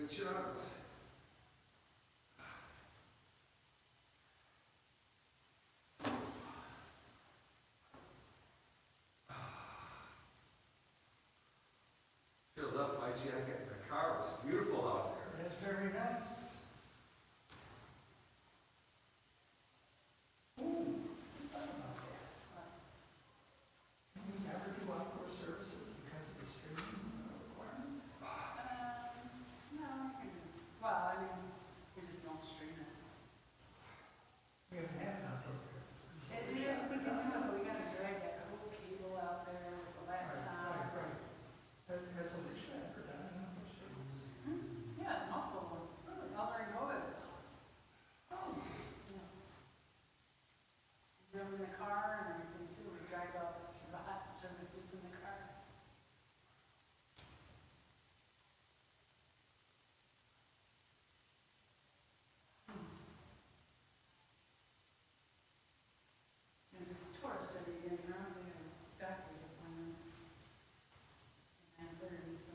Good job. Should have left my jacket in the car. It's beautiful out there. It's very nice. Ooh, just thought about that. Can we never do outdoor services because of the streaming requirement? No, well, I mean, we just don't stream it. We haven't had an outdoor. We can do it, but we gotta drag that whole cable out there with the laptop. Right. Has Alicia ever done an outdoor service? Yeah, multiple ones, really, all during COVID. Oh. Yeah. We drove in the car and everything too, we dragged out Shabbat Services in the car. And this tourist every year, you know, they have doctor's appointments. And 9:30, so.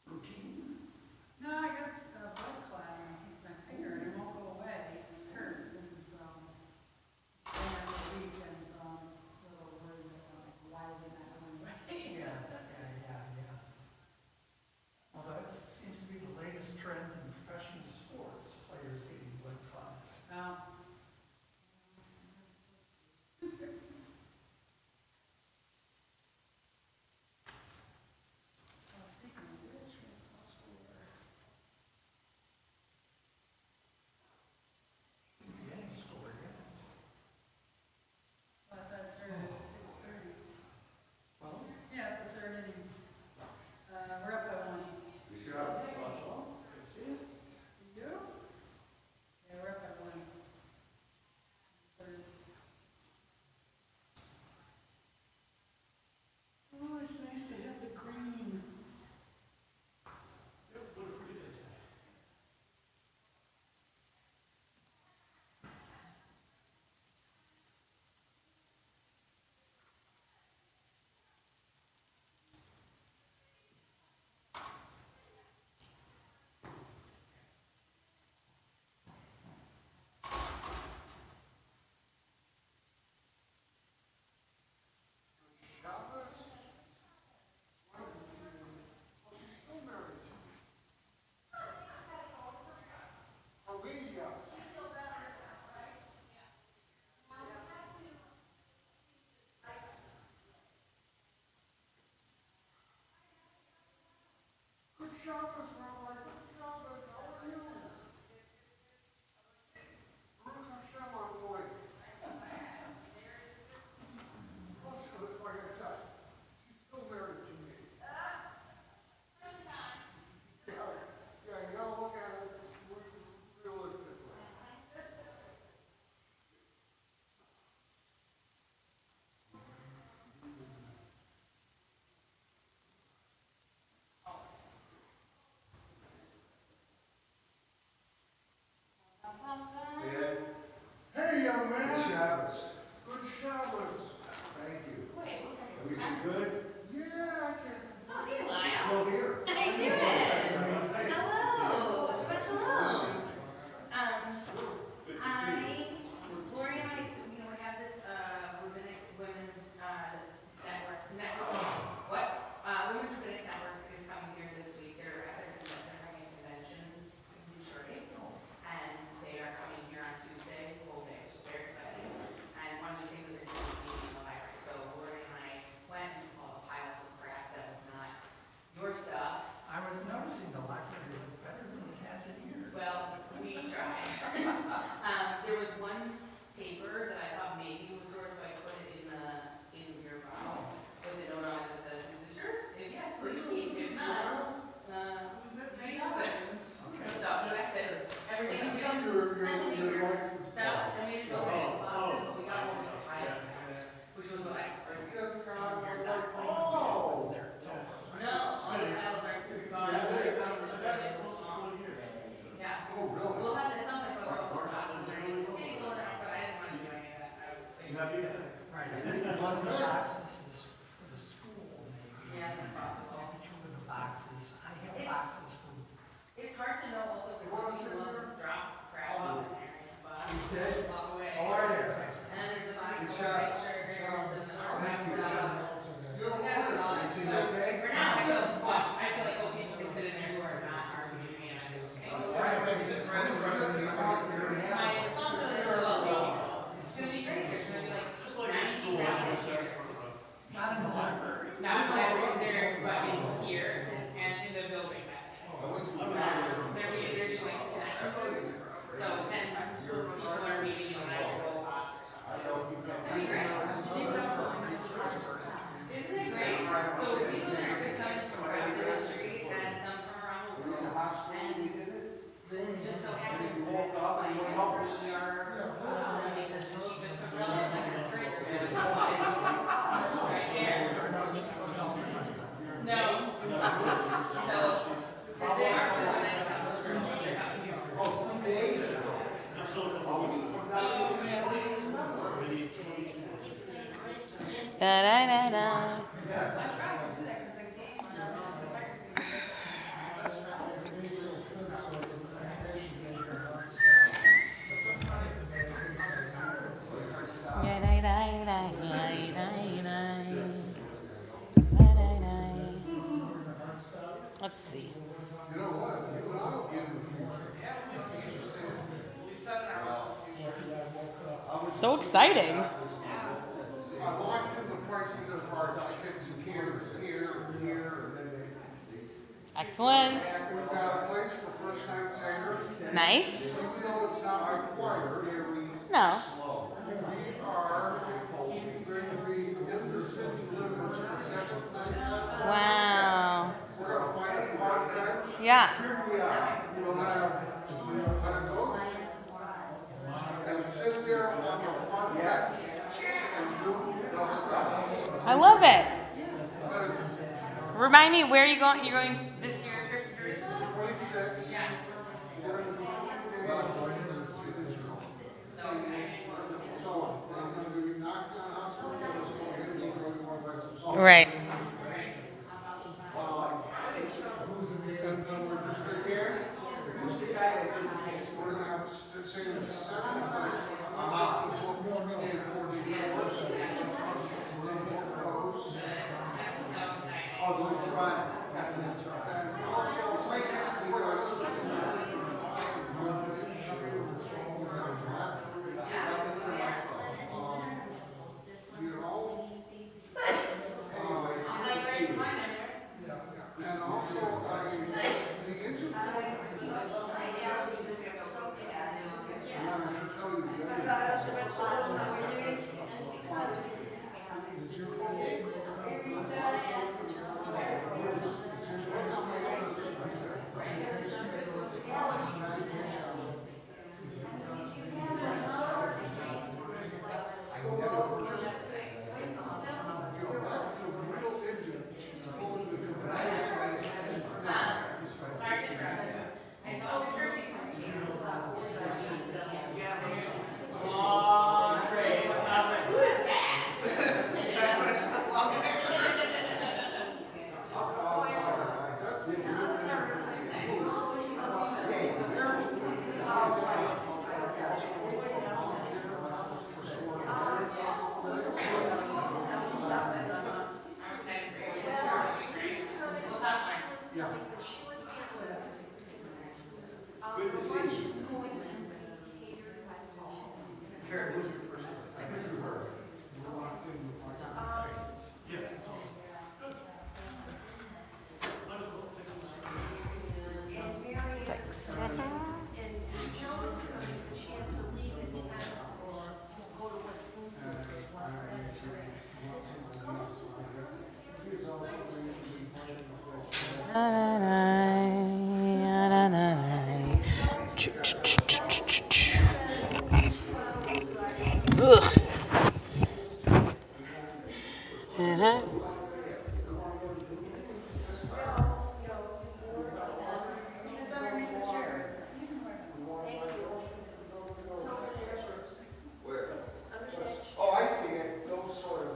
Routine? No, I got a blood clot in my finger and it won't go away. It hurts and so. It's been there for a week and so I'm a little worried about why is it not going away? Yeah. Well, that seems to be the latest trend in professional sports, players getting blood clots. Well, speaking of which, what's the score? Shouldn't be any score yet. Well, I thought it started at 6:30. Well, Yeah, it's the third inning. We're up by 1. Good job. see? See you? Yeah, we're up by 1. Third. Oh, it's nice to have the green. Hey, young Good man. Shabbos. Good Shabbos. Thank you. Wait, looks like it's Everything time. good? Yeah, I can. Oh, hey, Lyle. Still here. How you doing? Hello. Shabbat shalom. Lori and I, we have this rabbinic women's network. What? Women's rabbinic network is coming here this week. They're having a convention in Detroit, and they are coming here on Tuesday, the whole day, which is very exciting. And one of the things that they're doing is meeting in the library. So Lori and I went and all the piles of crap that was not your stuff. I was noticing the library is better than it has in years. Well, we tried. There was one paper that I thought maybe was yours, so I put it in your box with a note on it that says, "Is this yours? If yes, please keep. If not, maybe use it." Okay. So that's it. Everything was good. Your license. Stuff. I mean, it's okay. Boxes, but we got one with the pile, which was what I. It's just kind of like, Oh, oh. there, it's over. No, all the piles are gone. Yeah, All the they- piles are gone. Yeah. Oh, really? We'll have it, something like a couple boxes. Okay, going out, but I didn't want to do any of that. I was. Have you? Right, I think one of the Da-da-da-da. I tried to do that because the game, the Tigers game. Let's see. You know what, you and I will be in the future. So exciting. I locked in the prices of our tickets and tickets here. Excellent. We've got a place for first night sailors. Nice. Even though it's not required, No. we are going to be in the city limits for second night. Wow. We're going to find a park bench. Yeah. We'll have a goat and sit there on the park bench and do the hookups. I love it. Because Remind me, where are you going? You're going this year trip to Jerusalem? 26, we're going to do 3 days in Israel. So, I'm going to be knocking on hospital doors, going to go to my some songs. Right. And then we're just going to here. We're going to have to say the section place. We'll be there 4 days before. We're going to book those. Oh, don't try. And also, right next to where I was you know, and also the engine I'm not sure tell you did you that's the real engine pulling the that's the real yeah. Good to see you. Karen, who's your person? I guess you were. Ugh. Uh-huh. It's underneath the chair. Where? Oh, I see it. Those sort of.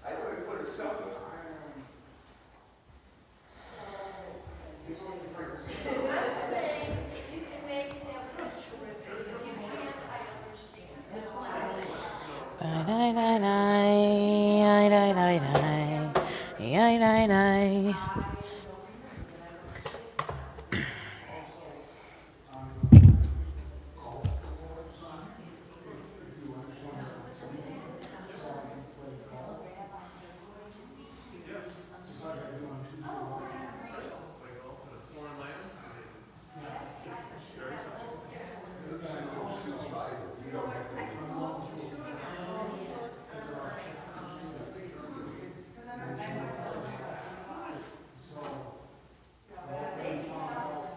I know we put it somewhere. I'm saying, if you can make it that much, if you can't, I understand. That's what I'm saying.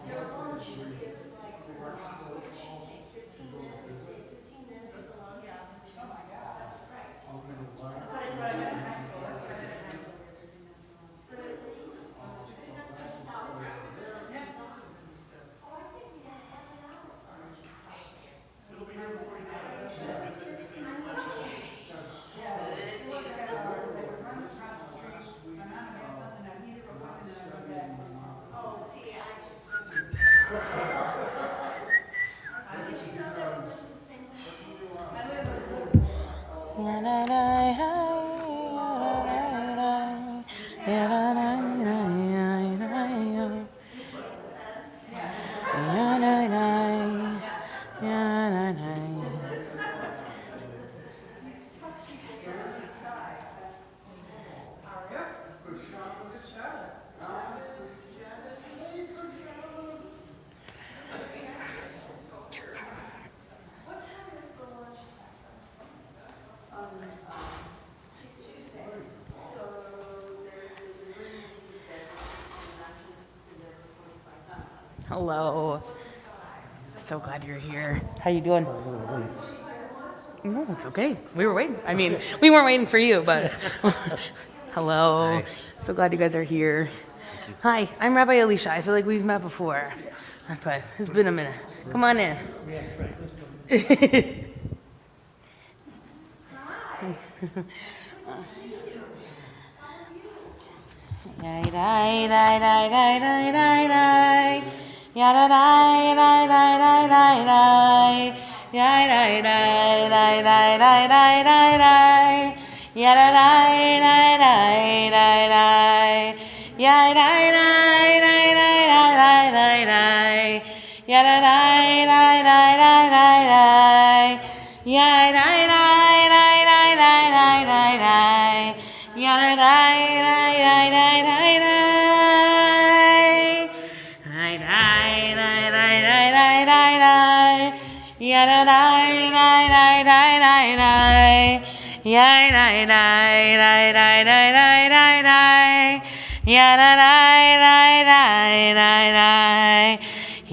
Their lunch is like, she say 15 minutes, 15 minutes of lunch. Right. But at least, that's not. Oh, I think we have half an hour. It'll be here before you know it. What time is the lunch class on Tuesday? So there's the room that lunches 11:45. Hello. So glad you're here. How you doing? No, it's okay. We were waiting. I mean, we weren't waiting for you, but hello. So glad you guys are here. Hi, I'm Rabbi Elisha. I feel like we've met before, but it's been a minute. Come on in.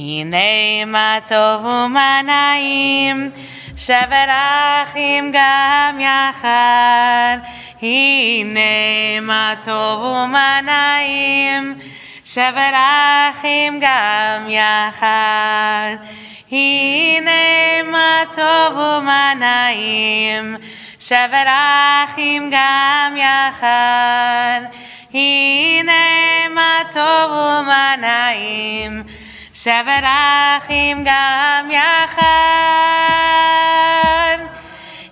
Hine matov u'manayim shevet achim gam yachad. Hine matov u'manayim shevet achim gam yachad. Hine matov u'manayim shevet achim gam yachad. Hine matov u'manayim shevet achim gam yachad.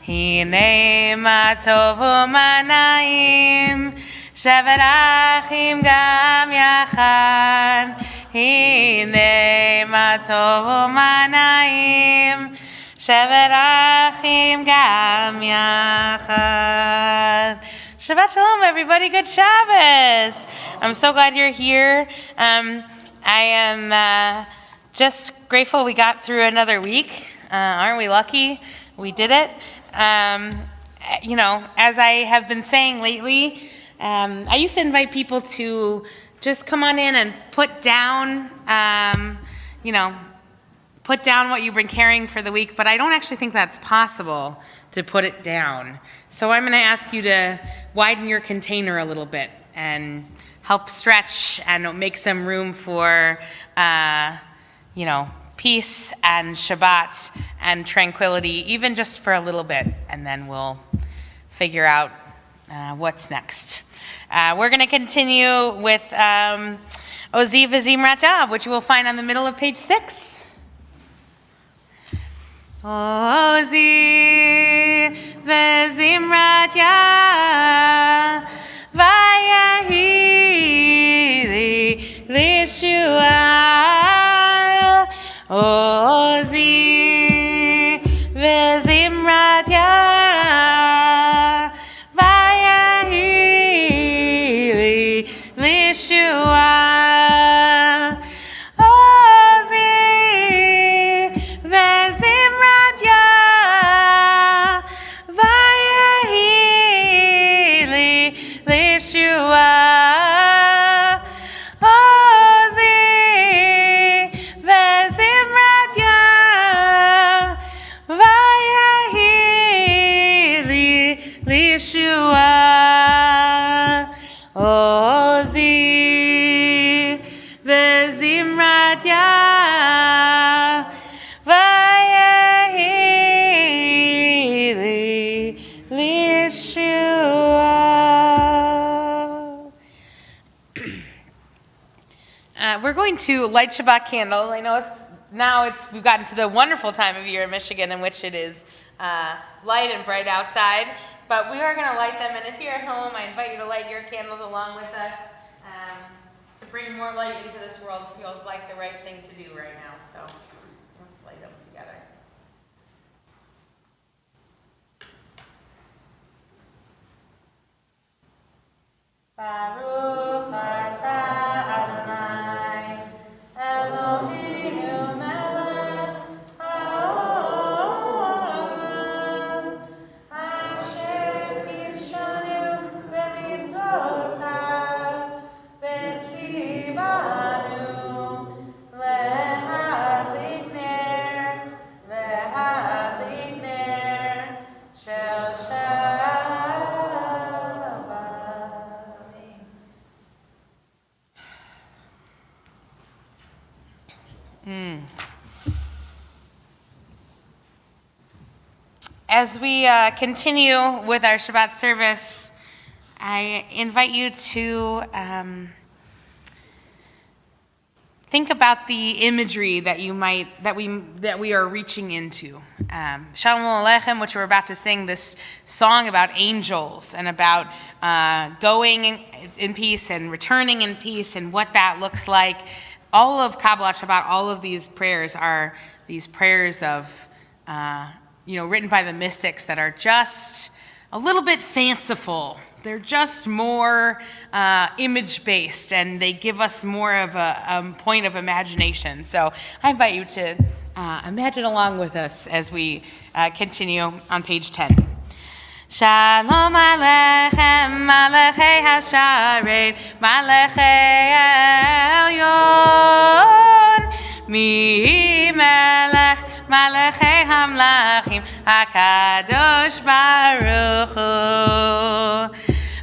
Hine matov u'manayim shevet achim gam yachad. Hine matov u'manayim shevet achim gam yachad. Shabbat shalom, everybody. Good Shabbos. I'm so glad you're here. I am just grateful we got through another week. Aren't we lucky? We did it. You know, as I have been saying lately, I used to invite people to just come on in and put down, put down what you've been carrying for the week, but I don't actually think that's possible to put it down. So I'm going to ask you to widen your container a little bit and help stretch and make some room for, peace and Shabbat and tranquility, even just for a little bit, and then we'll figure out what's next. We're going to continue with Ozi v'Zimrat Yah, which you will find on the middle of page 6. Ozi v'Zimrat Yah, vayahi li l'Yeshua. Ozi v'Zimrat Yah, vayahi li l'Yeshua. We're going to light Shabbat candles. I know we've gotten to the wonderful time of year in Michigan in which it is light and bright outside, but we are going to light them, and if you're at home, I invite you to light your candles along with us. To bring more light into this world feels like the right thing to do right now, so let's light them together. As we continue with our Shabbat service, I invite you to think about the imagery that we are reaching into. Shalom Aleichem, which we're about to sing, this song about angels and about going in peace and returning in peace and what that looks like. All of Kabbalat Shabbat, all of these prayers are these prayers of, written by the mystics that are just a little bit fanciful. They're just more image-based, and they give us more of a point of imagination. So I invite you to imagine along with us as we continue on page 10. Shalom Aleichem, Malachei Hasharet, Malachei Elyon, Mi Melech, Malachei Hamlachim, HaKadosh Baruch Hu.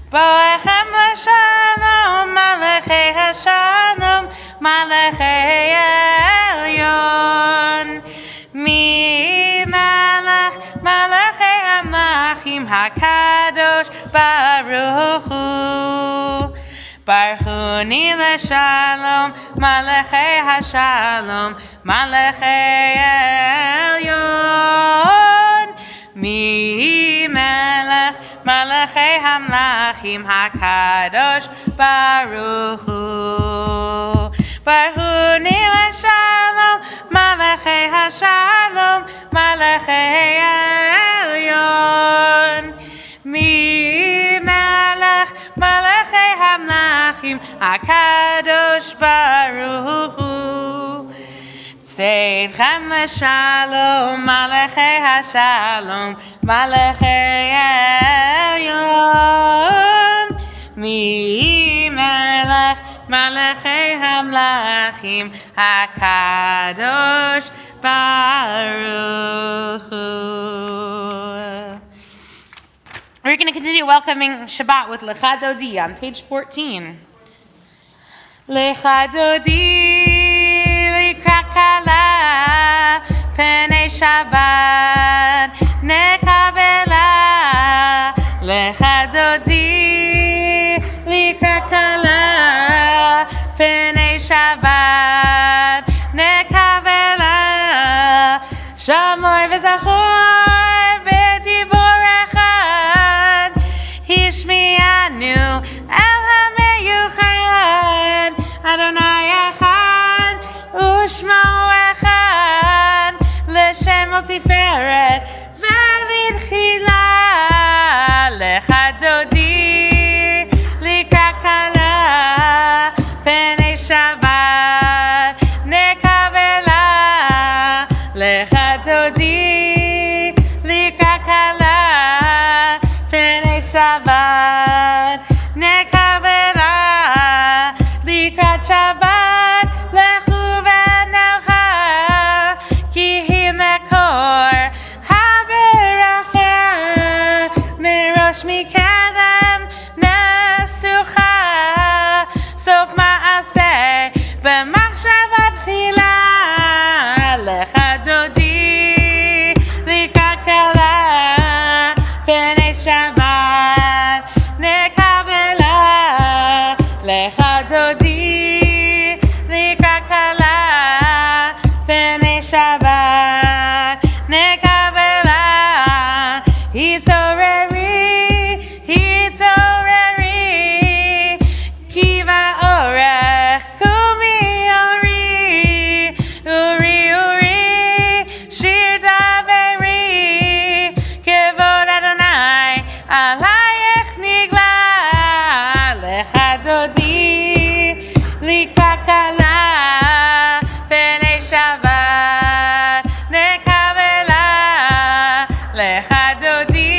Boechem l'shalom, Malachei Hashalom, Malachei Elyon, Mi Melech, Malachei Hamlachim, HaKadosh Baruch Hu. Baruchuni l'shalom, Malachei Hashalom, Malachei Elyon, Mi Melech, Malachei Hamlachim, HaKadosh Baruch Hu. Baruchuni l'shalom, Malachei Hashalom, Malachei Elyon, Mi Melech, Malachei Hamlachim, HaKadosh Baruch Hu. Tzedchem l'shalom, Malachei Hashalom, Malachei Elyon, Mi Melech, Malachei Hamlachim, HaKadosh Baruch Hu. We're going to continue welcoming Shabbat with Lecha Dodi on page 14. Lecha Dodi likrakala penei Shabbat nekavela. Lecha Dodi likrakala penei Shabbat nekavela. Shamor v'zachor v'dibor echad hishmianu el hameyuchad Adonai echad u'shmo echad l'shem tiferet v'litchila. Lecha Dodi likrakala penei Shabbat nekavela. Lecha Dodi likrakala penei Shabbat nekavela. Likrat Shabbat lechu v'nelcha ki hi mekor haberacha mirosh mikadem nesucha sof ma'aseh b'machshavat tchila. Lecha Dodi likrakala penei Shabbat nekavela. Lecha Dodi likrakala penei Shabbat nekavela. Hitoreri kiva orech kumi uri shir daveri kevod Adonai alayech nigla. Lecha Dodi likrakala penei Shabbat nekavela. Lecha Dodi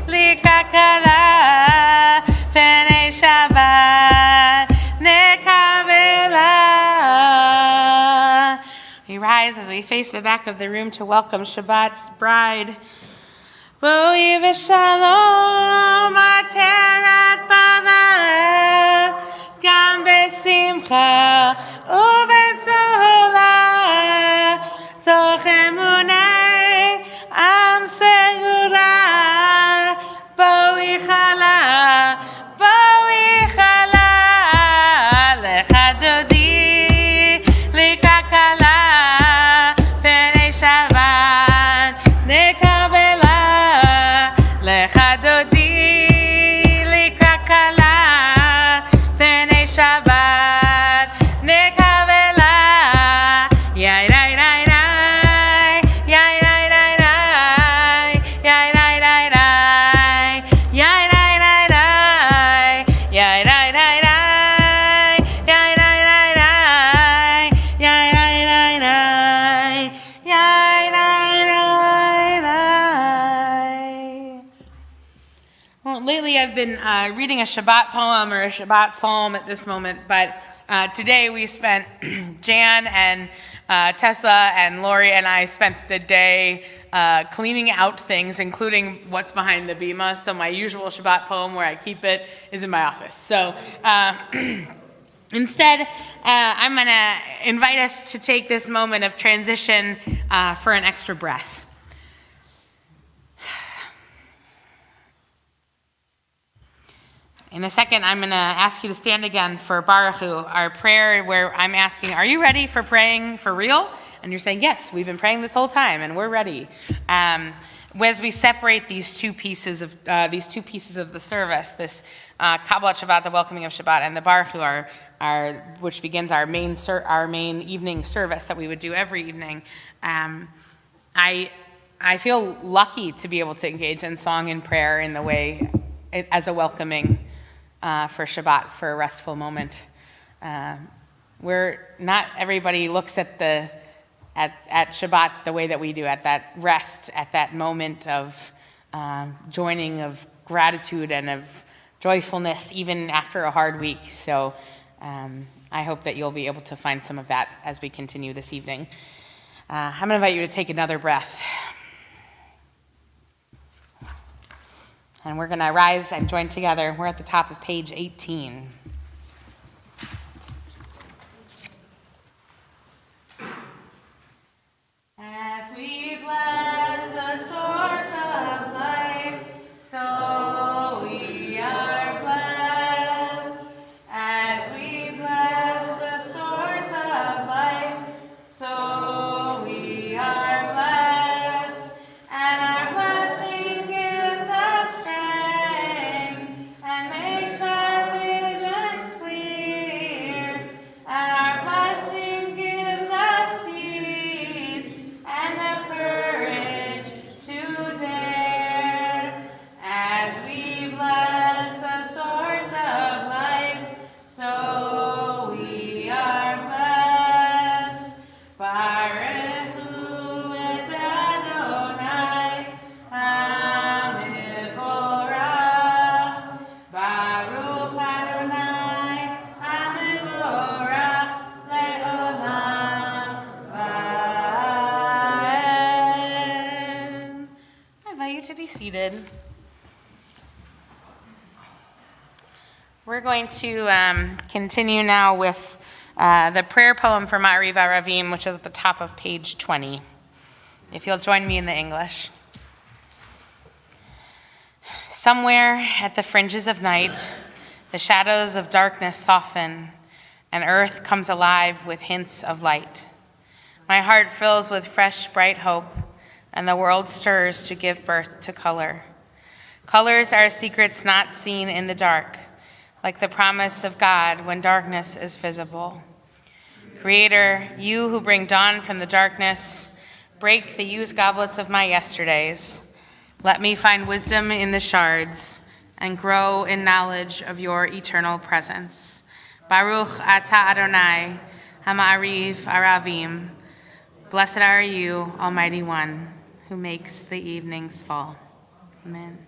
likrakala penei Shabbat nekavela. We rise as we face the back of the room to welcome Shabbat's bride. Boi v'shalom ateret bala gam besimcha uvetzola toch emunei am Usually I've been reading a Shabbat poem or a Shabbat psalm at this moment, but today we spent, Jan and Tessa and Lori and I spent the day cleaning out things, including what's behind the bima. So my usual Shabbat poem where I keep it is in my office. So instead, I'm going to invite us to take this moment of transition for an extra breath. In a second, I'm going to ask you to stand again for Baruch Hu, our prayer where I'm asking, are you ready for praying for real? And you're saying, yes, we've been praying this whole time and we're ready. As we separate these two pieces of the service, this Kabbalat Shabbat, the welcoming of Shabbat, and the Baruch Hu, which begins our main evening service that we would do every evening, I feel lucky to be able to engage in song and prayer in the way as a welcoming for Shabbat, for a restful moment. Where not everybody looks at Shabbat the way that we do, at that rest, at that moment of joining of gratitude and of joyfulness, even after a hard week. So I hope that you'll be able to find some of that as we continue this evening. I'm going to invite you to take another breath. And we're going to rise and join together. We're at the top of page 18. As we bless the source of life, so we are blessed. As we bless the source of life, so we are blessed. And our blessing gives us strength and makes our visions clear. And our blessing gives us peace and the courage to dare. As we bless the source of life, so we are blessed. Baruch Hu et Adonai, Hamivorach. Baruch Adonai, Hamivorach, Le'olam Vaed. I invite you to be seated. We're going to continue now with the prayer poem for Ma'ariv Aravim, which is at the top of page 20. If you'll join me in the English. Somewhere at the fringes of night, the shadows of darkness soften, and earth comes alive with hints of light. My heart fills with fresh, bright hope, and the world stirs to give birth to color. Colors are secrets not seen in the dark, like the promise of God when darkness is visible. Creator, you who bring dawn from the darkness, break the used goblets of my yesterdays. Let me find wisdom in the shards and grow in knowledge of your eternal presence. Baruch atah Adonai, Ha'ma'ariv Aravim. Blessed are you, Almighty One, who makes the evenings fall. Amen.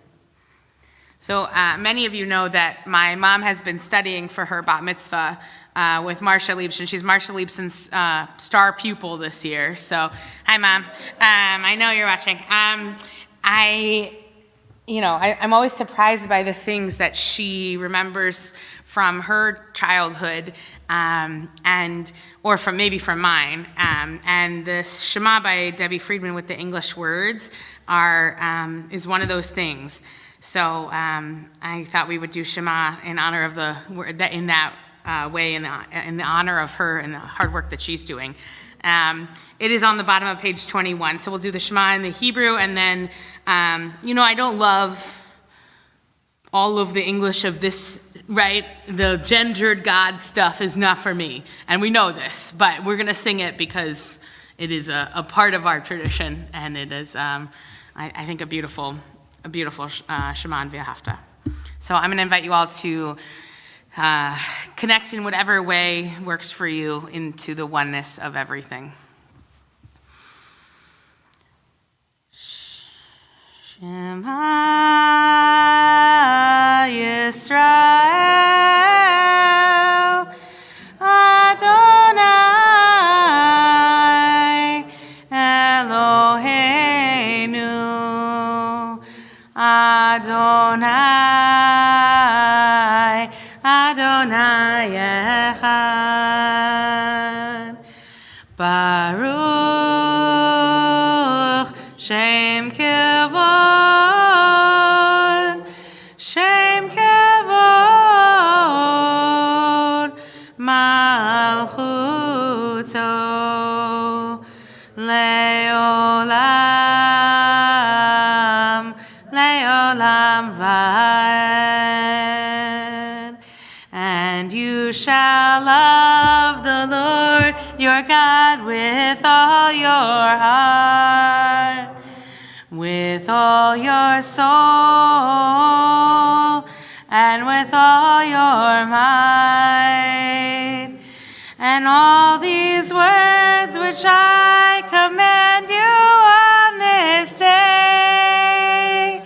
So many of you know that my mom has been studying for her bat mitzvah with Marcia Liebsen. She's Marcia Liebsen's star pupil this year. So, hi, Mom. I know you're watching. I'm always surprised by the things that she remembers from her childhood, or from mine. And the Shema by Debbie Friedman with the English words is one of those things. So I thought we would do Shema in honor of the word, in that way, in the honor of her and the hard work that she's doing. It is on the bottom of page 21. So we'll do the Shema in the Hebrew, and then, I don't love all of the English of this, right? The gendered God stuff is not for me, and we know this, but we're going to sing it because it is a part of our tradition, and it is, I think, a beautiful Shema and V'ahavta. So I'm going to invite you all to connect in whatever way works for you into the oneness of everything. Shema Adonai, Adonai Echad. Baruch Shem Kevod, Shem Kevod, Malchuto, Leolam, Leolam Vaed. And you shall love the Lord your God with all your heart, with all your soul, and with all your might. And all these words which I command you on this day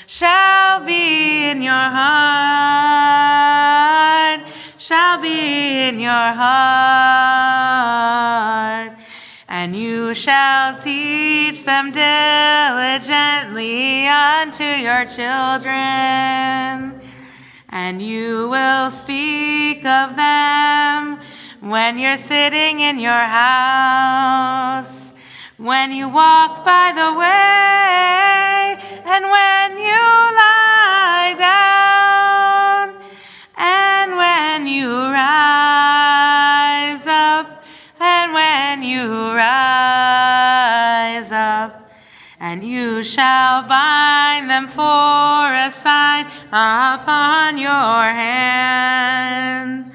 shall be in your heart, shall be in your heart. And you shall teach them diligently unto your children, and you will speak of them when you're sitting in your house, when you walk by the way, and when you lie down, and when you rise up, and when you rise up. And you shall bind them for a sign upon your hand,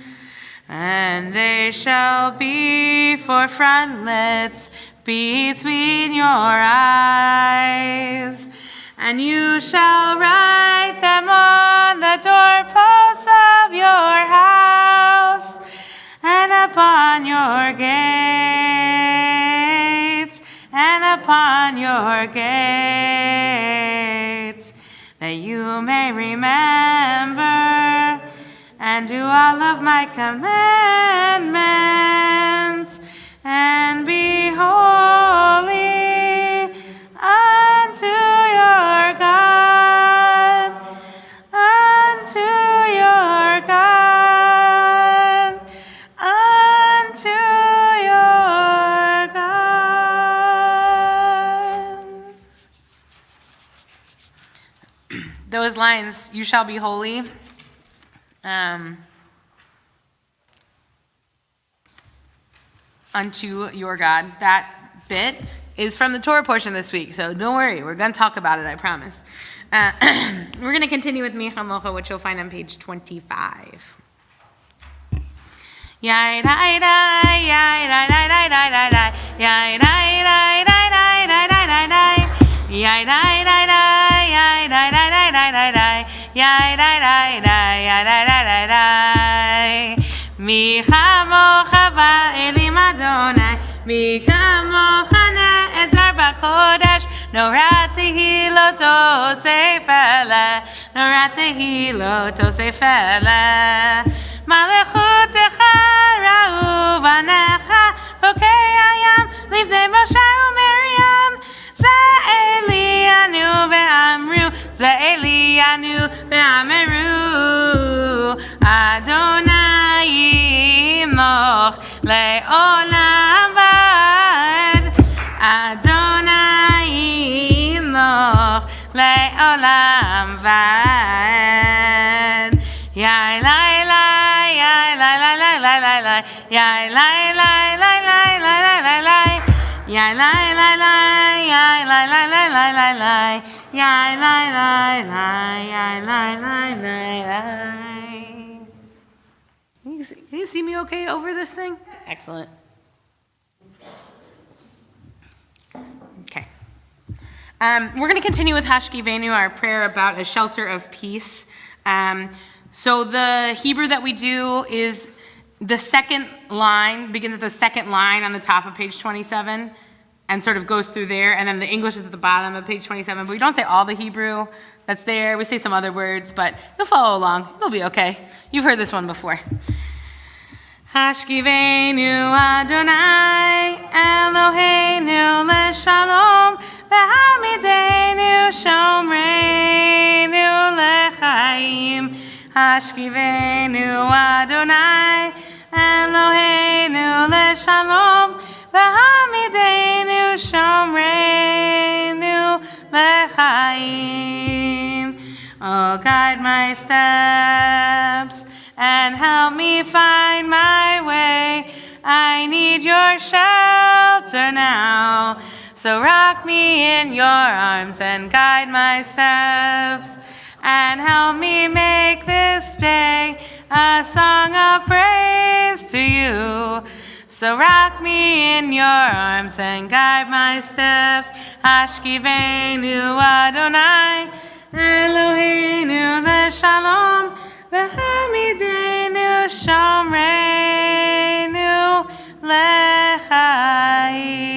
and they shall be for frontlets between your eyes. And you shall write them on the doorposts of your house and upon your gates, and upon your gates, that you may remember and do all of my commandments, and be holy unto your God, unto your God, unto your God. Those lines, you shall be holy, unto your God. That bit is from the Torah portion this week, so don't worry, we're going to talk about it, I promise. We're going to continue with Micha Mocha, which you'll find on page 25. Yai dai dai, yai dai dai dai dai dai dai, yai dai dai dai dai dai dai dai dai, yai dai dai dai, yai dai dai dai dai dai dai, yai dai dai dai, yai dai dai dai dai. Micha Mocha va'elim Adonai, Micha Mocha ne'etar b'kodesh, Norah tehilot tosef eleh, Norah tehilot tosef eleh. Malechutecha ra'u vanecha, Bokei hayam livnei Moshe u'Miriam, Ze'elianu ve'amru, Ze'elianu ve'amru, Adonai yimloch le'olam vad, Adonai yimloch le'olam vad. Yai lai lai, yai lai lai lai lai lai lai, yai lai lai lai lai lai lai lai lai, yai lai lai lai, yai lai lai lai lai lai lai, yai lai lai lai, yai lai lai lai lai. Can you see me okay over this thing? Excellent. Okay. We're going to continue with Hashkivenu, our prayer about a shelter of peace. So the Hebrew that we do is the second line, begins at the second line on the top of page 27 and sort of goes through there. And then the English is at the bottom of page 27. But we don't say all the Hebrew that's there. We say some other words, but you'll follow along. It'll be okay. You've heard this one before. Hashkivenu Adonai Eloheinu leshalom v'hamidenu shomreinu Hashkivenu Adonai, Eloheinu leshalom, v'hamidenu shomreinu lechaim. Oh, guide my steps and help me find my way. I need your shelter now, so rock me in your arms and guide my steps and help me make this day a song of praise to you. So rock me in your arms and guide my steps. Hashkivenu Adonai, Eloheinu leshalom, v'hamidenu shomreinu lechaim.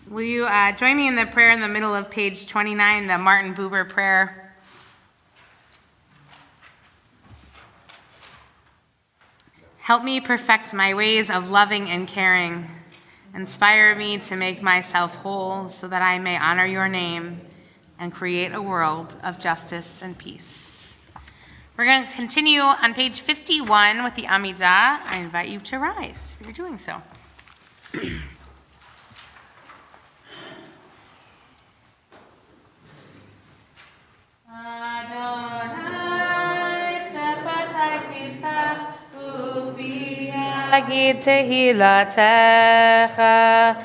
Will you join me in the prayer in the middle of page 29, the Martin Buber prayer? Help me perfect my ways of loving and caring. Inspire me to make myself whole so that I may honor your name and create a world of justice and peace. We're going to continue on page 51 with the Amidah. I invite you to rise if you're doing so. Adonai, sefatai titach, Agid tehilatecha.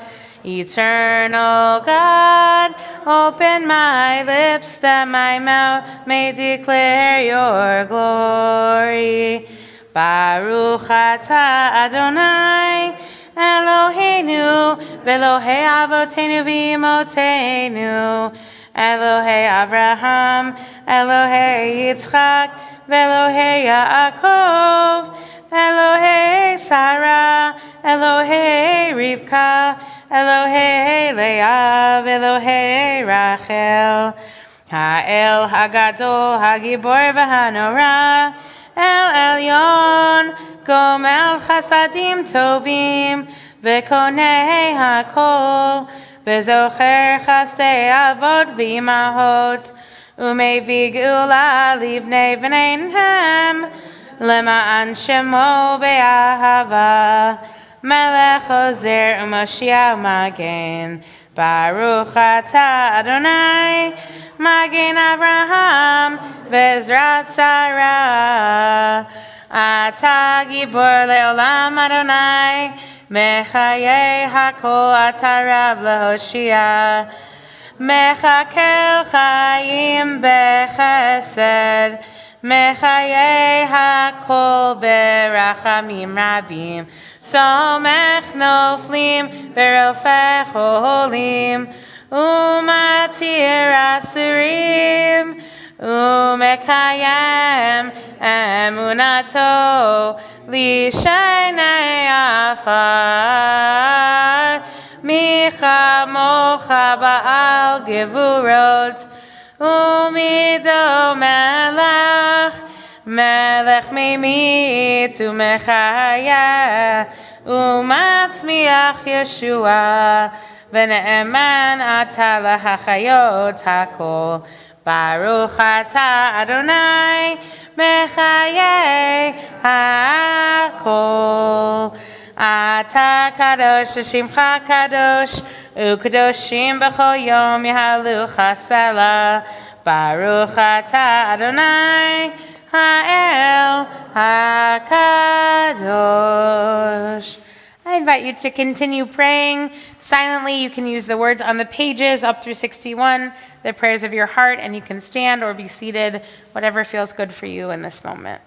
Eternal God, open my lips that my mouth may declare your glory. Baruch atah Adonai, Eloheinu, v'Elohei avotenu v'imotenu, Elohei Avraham, Elohei Yitzchak, v'Elohei Yaakov, Elohei Sarah, Elohei Rivka, Elohei Leah, Elohei Rachel, Ha'el Hagadol, Hagibor v'Hanora, El Elyon, Gomel Chasadim Tovim, V'Konei Hakol, V'Zocher Chasdei Avot V'Imahot, Umevi Geula Livnei V'Neinhem, Lema'an Shemo Be'ahava, Melech Ozer U'Moshiach Magen, Baruch atah Adonai, Magen Avraham, Ve'ezrat Sarah, Atah Gibor Le'olam Adonai, Mechayei Hakol Atah Rav Lehoshia, Mechakel Chayim Bechesed, Mechayei Hakol Berachamim Rabim, Somech Noflim Berofech Olim, Umatir Asurim, Umekayem Emunato, Lishainei Afar, Micha Mocha Baal Gevurot, Umido Melech, Melech Meimit Umechaya, Umatzmiach Yeshua, V'ne'eman Atah L'Hachayot Hakol, Baruch atah Adonai, Mechayei Hakol. Atah Kadosh, Shimcha Kadosh, Ukadoshim B'chol Yom Yahalu Chasela. Baruch atah Adonai, Ha'el HaKadosh. I invite you to continue praying silently. You can use the words on the pages up through 61, the prayers of your heart, and you can stand or be seated, whatever feels good for you in this moment.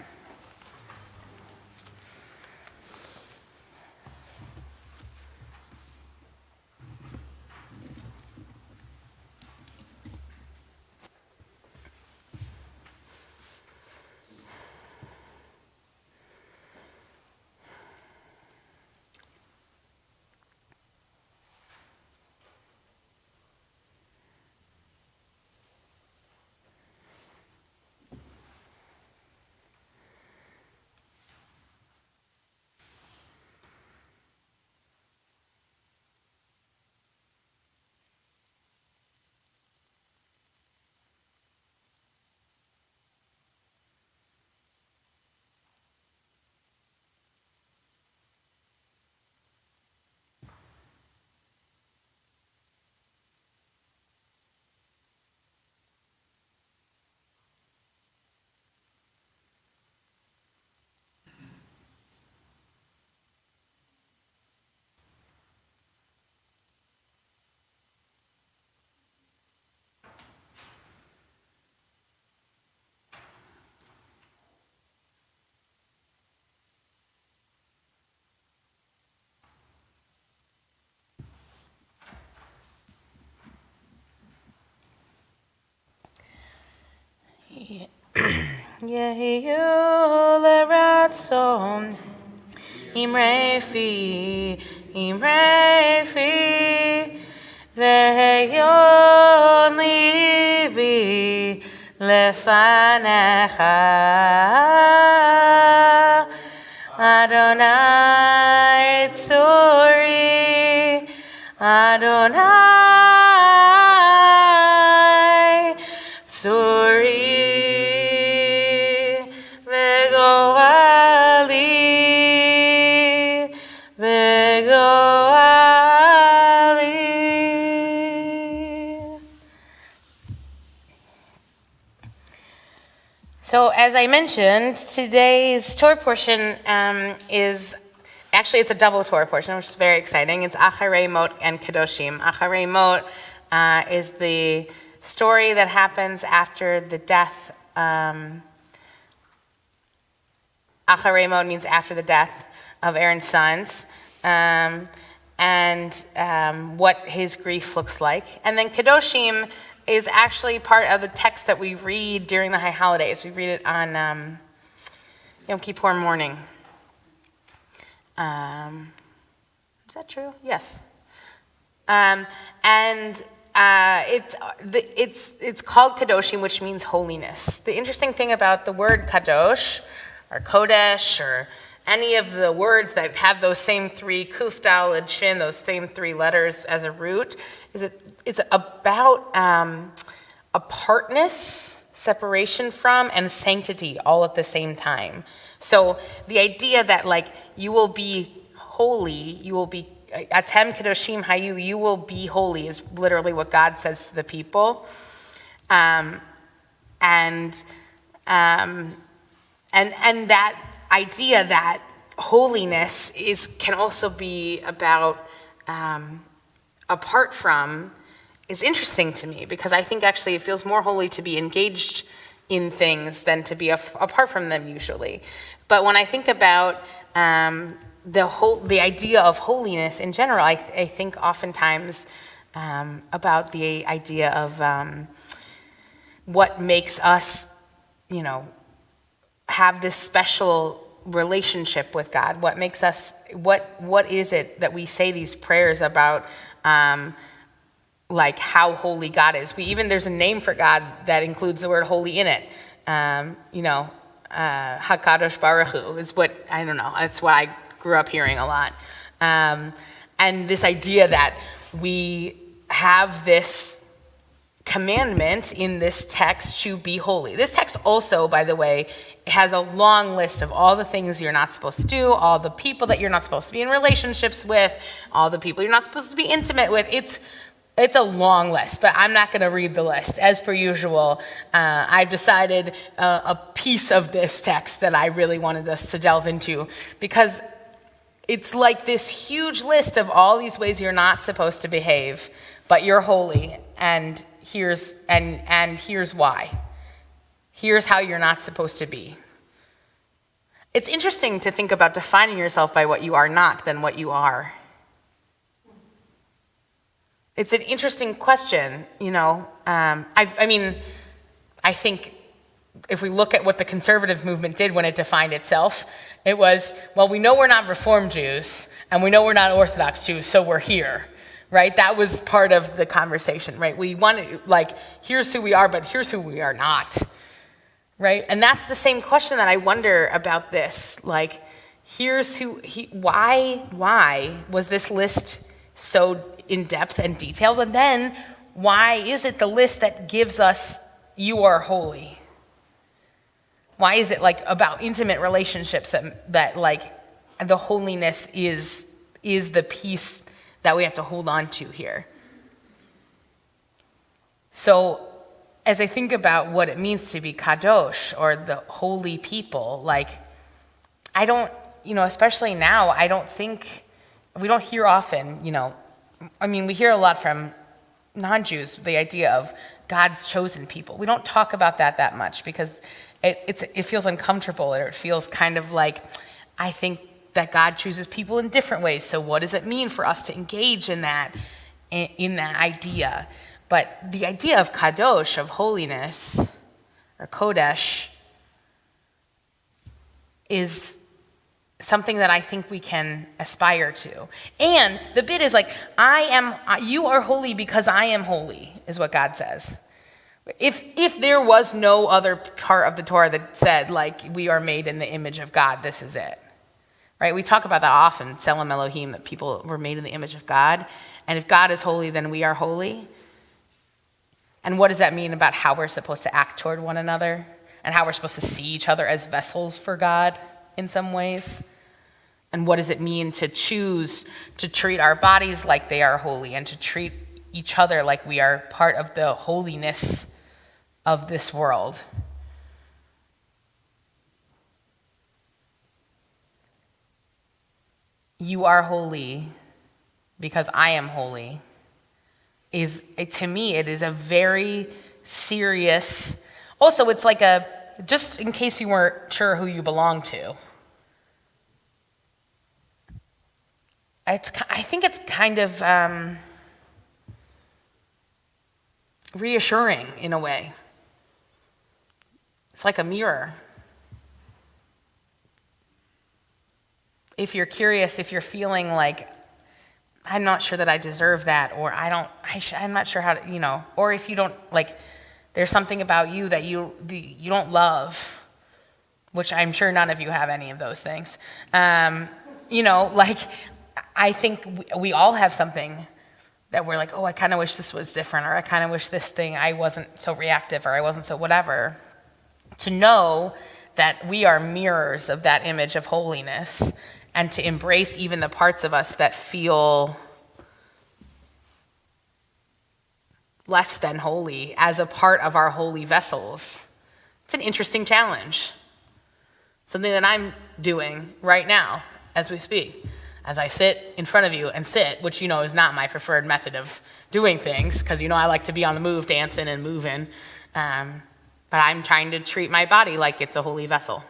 יהיו לרצון, אמרי פי, והיון ליבי לפניך. אדוני צורי, אדוני צורי, וגואלי, וגואלי. So as I mentioned, today's Torah portion is, actually it's a double Torah portion, which is very exciting. It's Acharei Mot and Kedoshim. Acharei Mot is the story that happens after the death. Acharei Mot means after the death of Aaron's sons, and what his grief looks like. And then Kedoshim is actually part of the text that we read during the high holidays. We read it on Yom Kippur morning. Is that true? Yes. It's called Kadoshim, which means holiness. The interesting thing about the word Kadosh, or Kodesh, or any of the words that have those same three, Kuf, Dal, Shin, those same three letters as a root, is it's about apartness, separation from, and sanctity all at the same time. So the idea that like you will be holy, you will be Atem Kedoshim Hayu, you will be holy, is literally what God says to the people, and that idea that holiness can also be about apart from is interesting to me, because I think actually it feels more holy to be engaged in things than to be apart from them usually. But when I think about the idea of holiness in general, I think oftentimes about the idea of what makes us, have this special relationship with God. What makes us, what is it that we say these prayers about, like how holy God is? There's a name for God that includes the word holy in it. HaKadosh Baruch Hu is what, I don't know, that's what I grew up hearing a lot. And this idea that we have this commandment in this text to be holy. This text also, by the way, has a long list of all the things you're not supposed to do, all the people that you're not supposed to be in relationships with, all the people you're not supposed to be intimate with. It's a long list, but I'm not going to read the list. As per usual, I've decided a piece of this text that I really wanted us to delve into, because it's like this huge list of all these ways you're not supposed to behave, but you're holy, and here's why. Here's how you're not supposed to be. It's interesting to think about defining yourself by what you are not than what you are. It's an interesting question, I think if we look at what the conservative movement did when it defined itself, it was, well, we know we're not Reform Jews, and we know we're not Orthodox Jews, so we're here, right? That was part of the conversation, right? We wanted, here's who we are, but here's who we are not, right? And that's the same question that I wonder about this. Why was this list so in-depth and detailed? And then why is it the list that gives us, you are holy? Why is it about intimate relationships that the holiness is the piece that we have to hold on to here? So as I think about what it means to be kadosh, or the holy people, I don't, especially now, I don't think, we don't hear often, we hear a lot from non-Jews, the idea of God's chosen people. We don't talk about that much, because it feels uncomfortable, or it feels kind of like, I think that God chooses people in different ways, so what does it mean for us to engage in that idea? But the idea of kadosh, of holiness, or kodesh, is something that I think we can aspire to. And the bit is like, you are holy because I am holy, is what God says. If there was no other part of the Torah that said, like, we are made in the image of God, this is it. Right? We talk about that often, Tselem Elohim, that people were made in the image of God. And if God is holy, then we are holy. And what does that mean about how we're supposed to act toward one another? And how we're supposed to see each other as vessels for God in some ways? And what does it mean to choose to treat our bodies like they are holy and to treat each other like we are part of the holiness of this world? You are holy because I am holy. To me, it is a very serious, also it's like just in case you weren't sure who you belong to. I think it's kind of reassuring in a way. It's like a mirror. If you're curious, if you're feeling like, I'm not sure that I deserve that, or I'm not sure how to, or if you don't, like, there's something about you that you don't love, which I'm sure none of you have any of those things. Like, I think we all have something that we're like, oh, I kind of wish this was different, or I kind of wish this thing, I wasn't so reactive, or I wasn't so whatever. To know that we are mirrors of that image of holiness, and to embrace even the parts of us that feel less than holy as a part of our holy vessels. It's an interesting challenge. Something that I'm doing right now as we speak. As I sit in front of you and sit, which is not my preferred method of doing things, because I like to be on the move, dancing and moving. But I'm trying to treat my body like it's a holy vessel.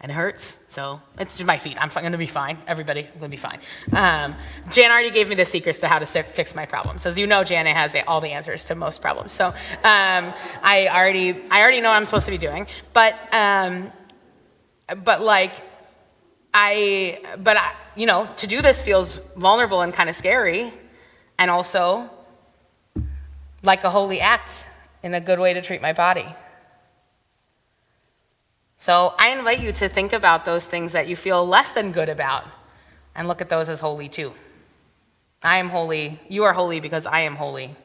And it hurts, so it's just my feet. I'm going to be fine. Everybody going to be fine. Jan already gave me the secrets to how to fix my problems. As you know, Jana has all the answers to most problems. So I already know what I'm supposed to be doing. But to do this feels vulnerable and kind of scary, and also like a holy act in a good way to treat my body. So I invite you to think about those things that you feel less than good about and look at those as holy too. I am holy. You are holy because I am holy.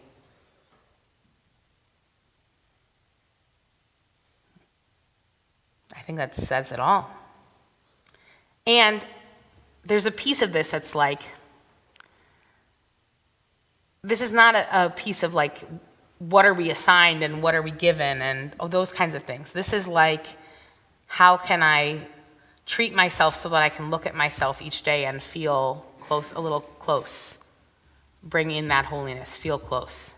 I think that says it all. And there's a piece of this that's like, this is not a piece of like, what are we assigned and what are we given and those kinds of things. This is like, how can I treat myself so that I can look at myself each day and feel close, a little close. Bring in that holiness, feel close.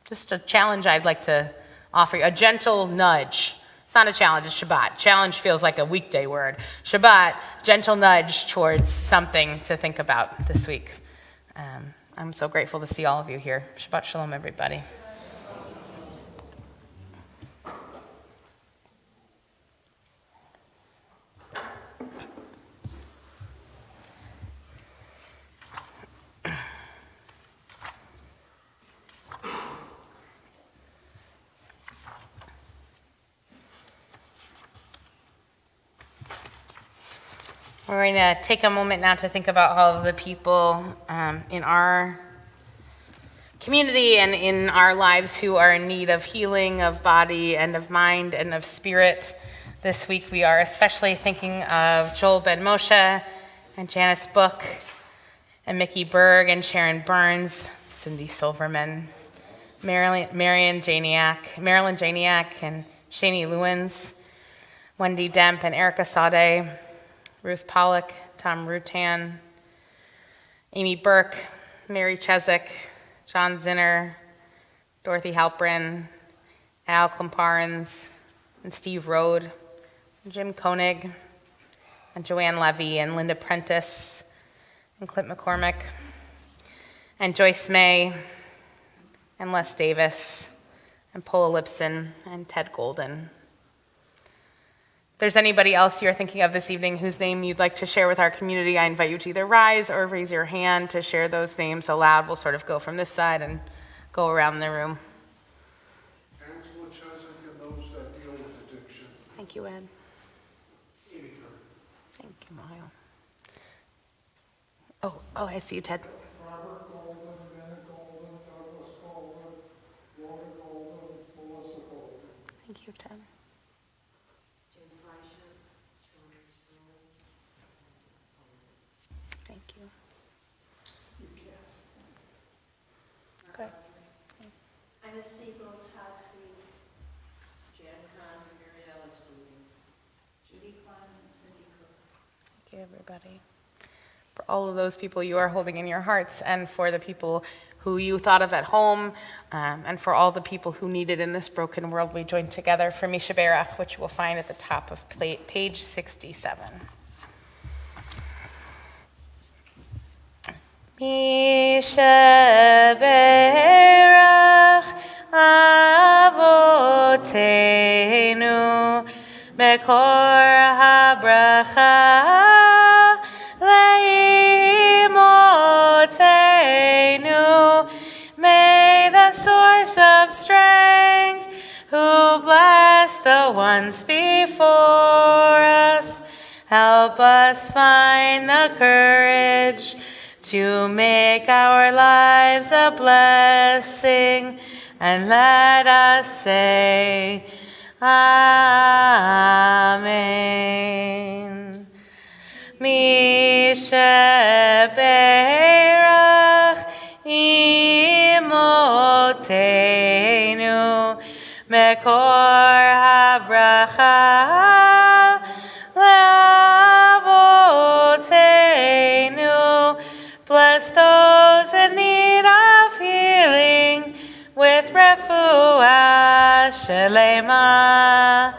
Just a challenge I'd like to offer you, a gentle nudge. It's not a challenge, it's Shabbat. Challenge feels like a weekday word. Shabbat, gentle nudge towards something to think about this week. I'm so grateful to see all of you here. Shabbat shalom, everybody. We're going to take a moment now to think about all of the people in our community and in our lives who are in need of healing of body and of mind and of spirit. This week we are especially thinking of Joel Ben Moshe and Janice Book and Mickey Berg and Sharon Burns, Cindy Silverman, Marilyn Janiak and Shani Lewins, Wendy Demp and Erica Sade, Ruth Pollock, Tom Rutan, Amy Burke, Mary Chesak, John Zinner, Dorothy Halprin, Al Klamparens, and Steve Rode, and Jim Koenig, and Joanne Levy, and Linda Prentice, and Clint McCormick, and Joyce May, and Les Davis, and Paula Lipson, and Ted Golden. there's anybody else you're thinking of this evening whose name you'd like to share with our community, I invite you to either rise or raise your hand to share those names aloud. We'll sort of go from this side and go around the room. Angela Chesak and those that deal with addiction. Thank you, Ed. Thank you, Mario. Oh, I see you, Ted. Robert Golden, Bennett Golden, Douglas Golden, Rhoda Golden, Melissa Golden. Thank you, Ted. Thank you. Good. Ina Siebel, Todd Seeley, Jan Khan, Mary Alice Louie. Judy Klein, and Cindy Cook. Thank you, everybody. For all of those people you are holding in your hearts, and for the people who you thought of at home, and for all the people who need it in this broken world, we join together for Misha Berach, which you will find at the top of page 67. Misha Berach Avotenu Mekor HaBracha Leimotenu. May the source of strength, who blessed the ones before us, help us find the courage to make our lives a blessing, and let us say, Amen. Misha Berach Imotenu Mekor HaBracha Leavotenu. Bless those in need of healing with refuah shelema,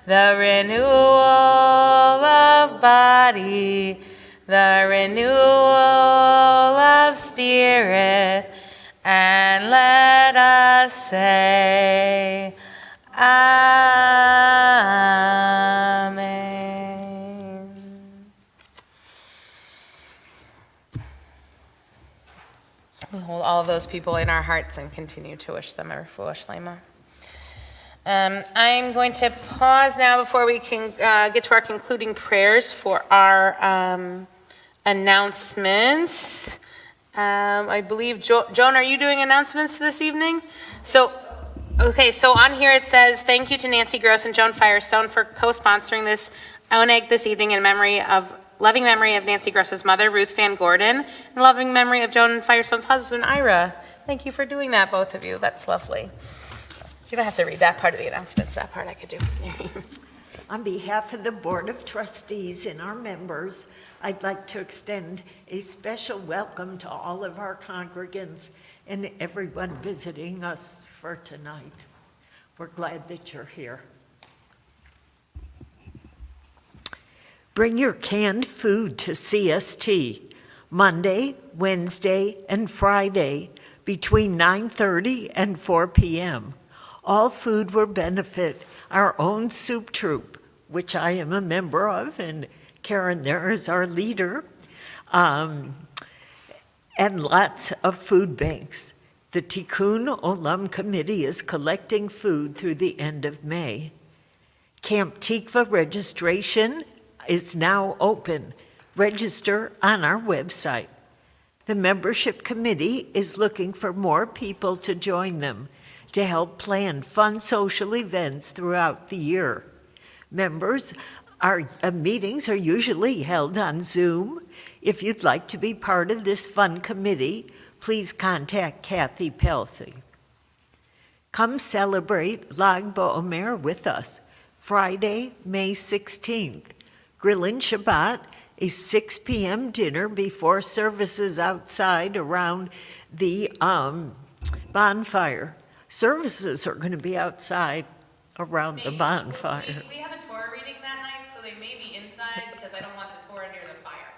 the renewal of body, the renewal of spirit, and let us say, Amen. We hold all of those people in our hearts and continue to wish them a refuah shlema. I'm going to pause now before we can get to our concluding prayers for our announcements. I believe, Joan, are you doing announcements this evening? So on here it says, thank you to Nancy Gross and Joan Firestone for co-sponsoring this ONEG this evening in loving memory of Nancy Gross's mother, Ruth Van Gordon, and loving memory of Joan Firestone's husband, Ira. Thank you for doing that, both of you. That's lovely. You don't have to read that part of the announcements. That part I could do. On behalf of the Board of Trustees and our members, I'd like to extend a special welcome to all of our congregants and everyone visiting us for tonight. We're glad that you're here. Bring your canned food to CST Monday, Wednesday, and Friday between 9:30 and 4 p.m. All food will benefit our own soup troupe, which I am a member of, and Karen there is our leader, and lots of food banks. The Tikkun Olam Committee is collecting food through the end of May. Camp Tikva registration is now open. Register on our website. The membership committee is looking for more people to join them to help plan fun social events throughout the year. Meetings are usually held on Zoom. If you'd like to be part of this fun committee, please contact Kathy Pelthy. Come celebrate Lag BaOmer with us, Friday, May 16th. Grillin' Shabbat, a 6 p.m. dinner before services outside around the bonfire. Services are going to be outside around the bonfire. We have a Torah reading that night, so they may be inside because I don't want the Torah near the fire.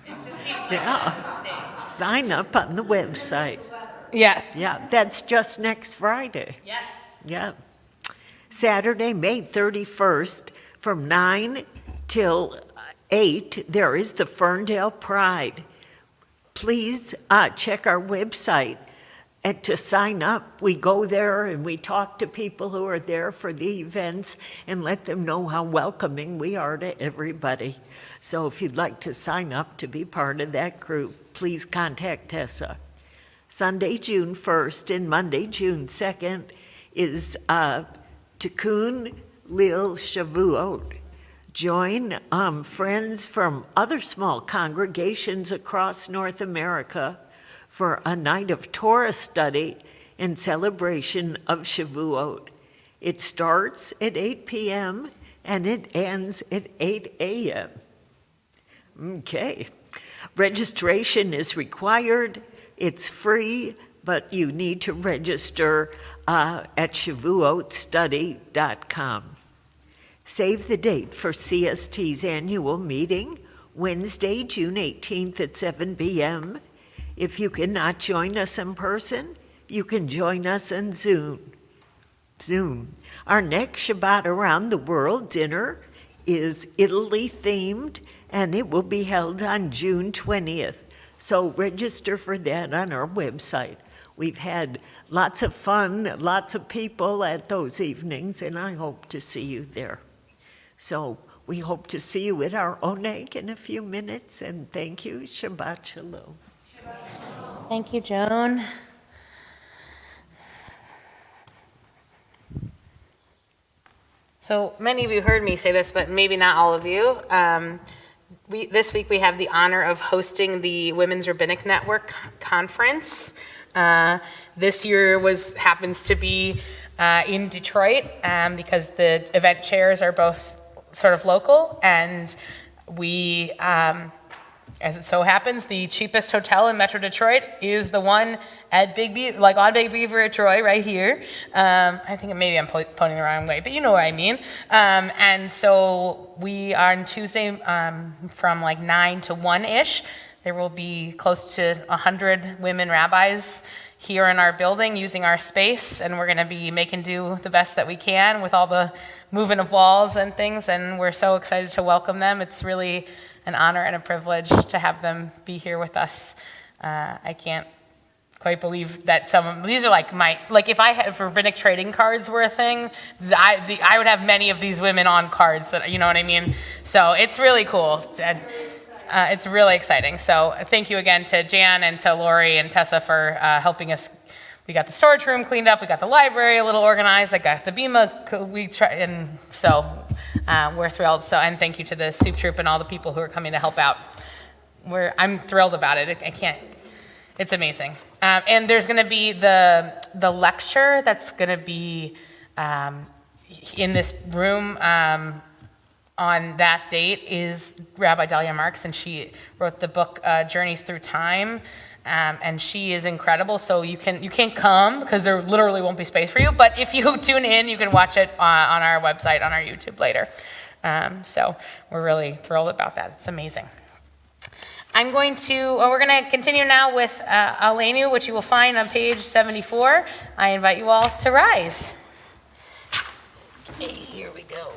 It just seems like a mistake. Sign up on the website. Yes. Yeah, that's just next Friday. Yes. Yeah. Saturday, May 31st, From 9 till 8, there is the Ferndale Pride. Please check our website. And to sign up, we go there and we talk to people who are there for the events and let them know how welcoming we are to everybody. So if you'd like to sign up to be part of that group, please contact Tessa. Sunday, June 1st and Monday, June 2nd is Tikkun Lil Shavuot. Join friends from other small congregations across North America for a night of Torah study in celebration of Shavuot. It starts at 8 p.m. and it ends at 8 a.m. Okay. Registration is required. It's free, but you need to register at shavuotstudy.com. Save the date for CST's annual meeting, Wednesday, June 18th at 7 p.m. If you cannot join us in person, you can join us on Zoom. Our next Shabbat Around the World dinner is Italy themed, and it will be held on June 20th. So register for that on our website. We've had lots of fun, lots of people at those evenings, and I hope to see you there. So we hope to see you at our Oneg in a few minutes, and thank you. Shabbat Shalom. Thank you, Joan. So many of you heard me say this, but maybe not all of you. This week we have the honor of hosting the Women's Rabbinic Network Conference. This year happens to be in Detroit because the event chairs are both sort of local, and we, as it so happens, the cheapest hotel in Metro Detroit is the one at Big Beaver, like on Big Beaver at Troy, right here. I think maybe I'm pointing the wrong way, but you know what I mean. And so we are on Tuesday from like 9 to 1-ish. There will be close to 100 women rabbis here in our building using our space, and we're going to be making do the best that we can with all the moving of walls and things, and we're so excited to welcome them. It's really an honor and a privilege to have them be here with us. I can't quite believe that these are like if rabbinic trading cards were a thing, I would have many of these women on cards, that, you know what I mean? So it's really cool. It's really exciting. So thank you again to Jan and to Lori and Tessa for helping us. We got the storage room cleaned up. We got the library a little organized. I got the bima. And so we're thrilled. So, and thank you to the soup troupe and all the people who are coming to help out. I'm thrilled about it. I can't. It's amazing. And there's going to be the lecture that's going to be in this room. On that date is Rabbi Dahlia Marks, and she wrote the book Journeys Through Time, and she is incredible. So you can't come because there literally won't be space for you. But if you tune in, you can watch it on our website, on our YouTube later. So we're really thrilled about that. It's amazing. We're going to continue now with Aleinu, which you will find on page 74. I invite you all to rise. Okay, here we go.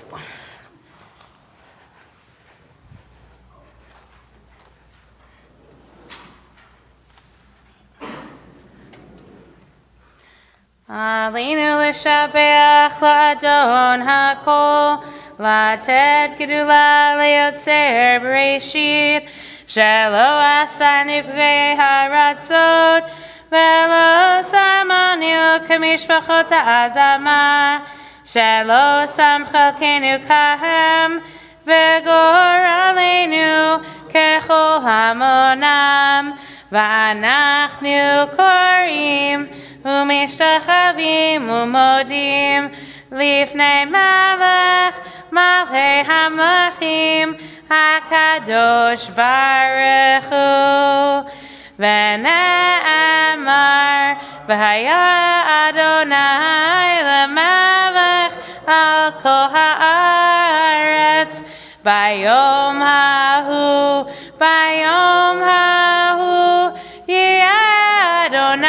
Aleinu l'shabeach la'adon ha'kol, la'ted gedula le'yotzer b'reishit, shelo asanu k'gei haratzot, velo samanu k'mishpachot ha'adama, shelo sam chalkenu kahem, v'gor aleinu kechol hamonam, v'anachnu korim, ומשתחווים ומודים לפני מלך מלכי המלכים הקדוש ברוך הוא ונאמר והיה אדוני למלך על כל הארץ ביום ההוא יהיה אדוני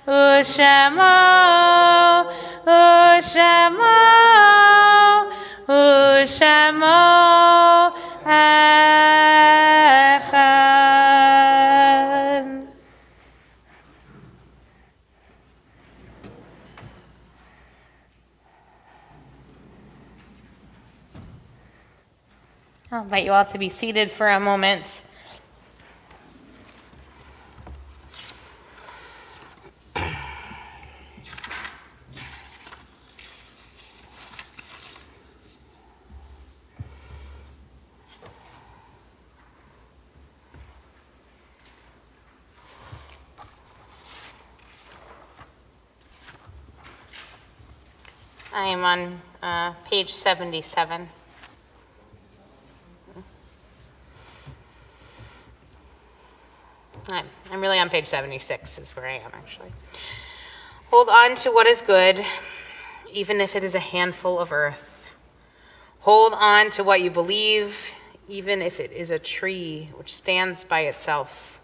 ושמו I'll invite you all to be seated for a moment. I am on page 77. I'm really on page 76 is where I am, actually. Hold on to what is good, even if it is a handful of earth. Hold on to what you believe, even if it is a tree which stands by itself.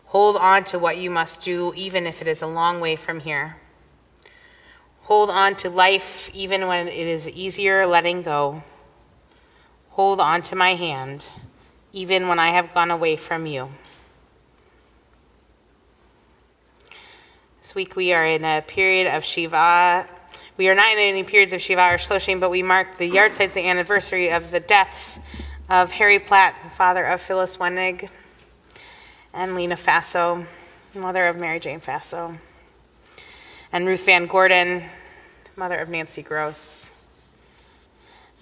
Hold on to what you must do, even if it is a long way from here. Hold on to life, even when it is easier letting go. Hold on to my hand, even when I have gone away from you. This week we are in a period of Shiva. We are not in any periods of Shiva or Shloshim, but we mark the yahrzeit, the anniversary of the deaths of Harry Platt, the father of Phyllis Wenig, and Lena Faso, mother of Mary Jane Faso, and Ruth Van Gordon, mother of Nancy Gross,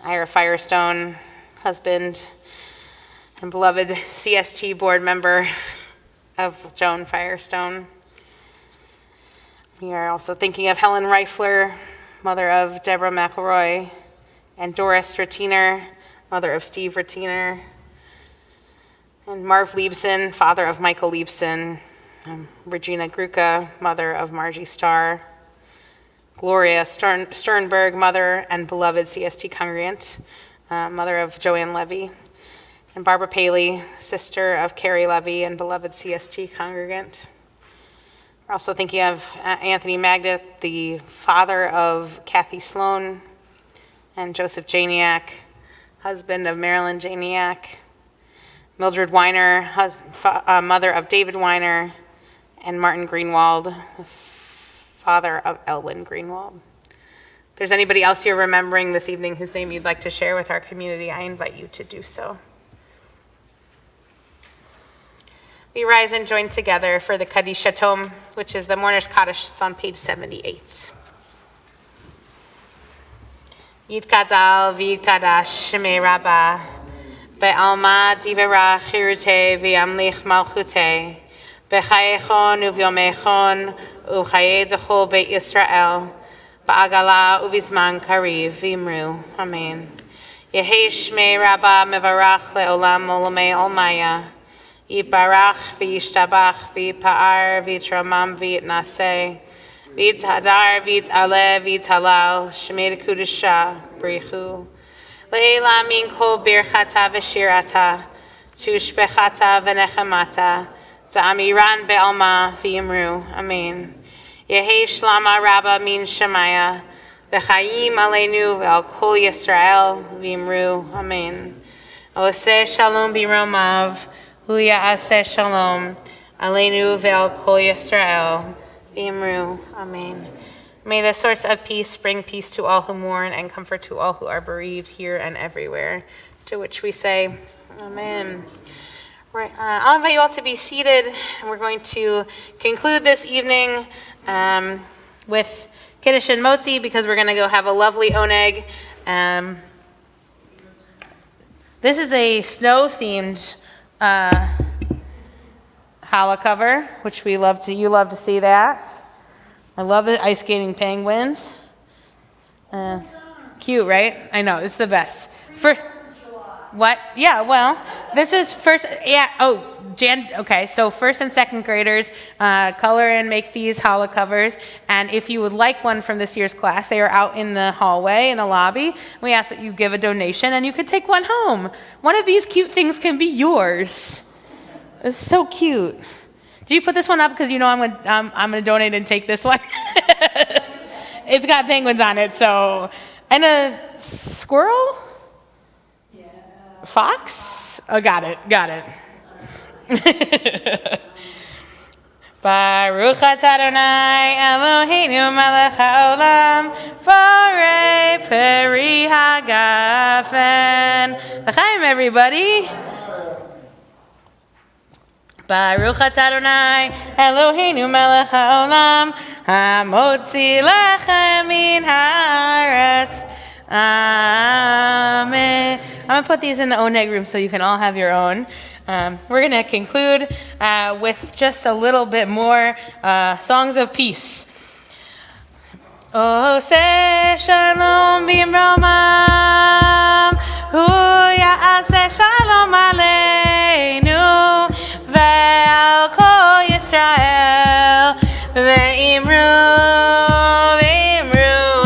Ira Firestone, husband and beloved CST board member of Joan Firestone. We are also thinking of Helen Reifler, mother of Deborah McElroy, and Doris Rettiner, mother of Steve Rettiner, and Marv Liebsen, father of Michael Liebsen, Regina Gruca, mother of Margie Starr, Gloria Sternberg, mother and beloved CST congregant, mother of Joanne Levy, and Barbara Paley, sister of Carrie Levy and beloved CST congregant. We're also thinking of Anthony Magnet, the father of Kathy Sloan, and Joseph Janiak, husband of Marilyn Janiak, Mildred Weiner, mother of David Weiner, and Martin Greenwald, the father of Elwyn Greenwald. If there's anybody else you're remembering this evening whose name you'd like to share with our community, I invite you to do so. We rise and join together for the Kaddish Tov, which is the Mourner's Kaddish. It's on page 78. Yitkadal v'yitkadash shemei Rabbah, be'alma divera chirute v'yamlich malchute, b'chayechon u'vyomechon u'chaye dechol beit Yisrael, ba'agala u'vizman kariv v'imru. Amen. Yehi shmei Rabbah mevarach le'olam olamei olmaya, Yibarach v'yishtabach v'yipa'ar v'yitramam v'yitnaseh v'yithadar v'yit'aleh v'yithalal shemei kudusha brichu le'ela min kol birchata v'shirata tushbechata v'nechemata za'amiran be'alma v'yimru. Amen. Yehi shlama rabba min shemaya v'chayim aleinu ve'al kol Yisrael v'yimru. Amen. Oseh shalom b'romav Hu ya'aseh shalom, aleinu ve'al kol Yisrael, v'imru. Amen. May the source of peace bring peace to all who mourn and comfort to all who are bereaved here and everywhere, to which we say, Amen. Right, I'll invite you all to be seated, and we're going to conclude this evening with Kiddush and Motzi, because we're going to go have a lovely oneg. This is a snow-themed challah cover, which you love to see that. I love the ice skating penguins. Cute, right? I know, it's the best. First, what? Yeah, well, this is first, yeah, okay, so first and second graders color and make these challah covers, and if you would like one from this year's class, they are out in the hallway, in the lobby. We ask that you give a donation, and you can take one home. One of these cute things can be yours. It's so cute. Did you put this one up because you know I'm gonna donate and take this one? It's got penguins on it, so, and a squirrel? Fox? Oh, got it. Baruch atah Adonai Eloheinu melech haolam borei peri hagafen. L'chaim, everybody. Baruch atah Adonai Eloheinu melech haolam hamotzi lechem min haaretz. Amen. I'm going to put these in the oneg room so you can all have your own. We're going to conclude with just a little bit more songs of peace. Oseh shalom b'mromam, hu ya'aseh shalom aleinu, ve'al kol Yisrael, ve'imru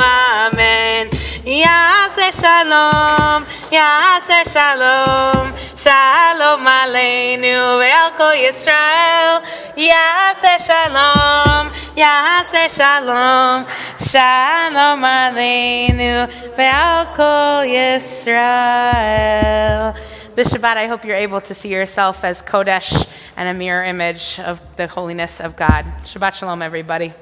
amen. Ya'aseh shalom, ya'aseh shalom, shalom aleinu, ve'al kol Yisrael, ya'aseh shalom, ya'aseh shalom, shalom aleinu, ve'al kol Yisrael. This Shabbat, I hope you're able to see yourself as Kodesh and a mirror image of the holiness of God. Shabbat shalom, everybody.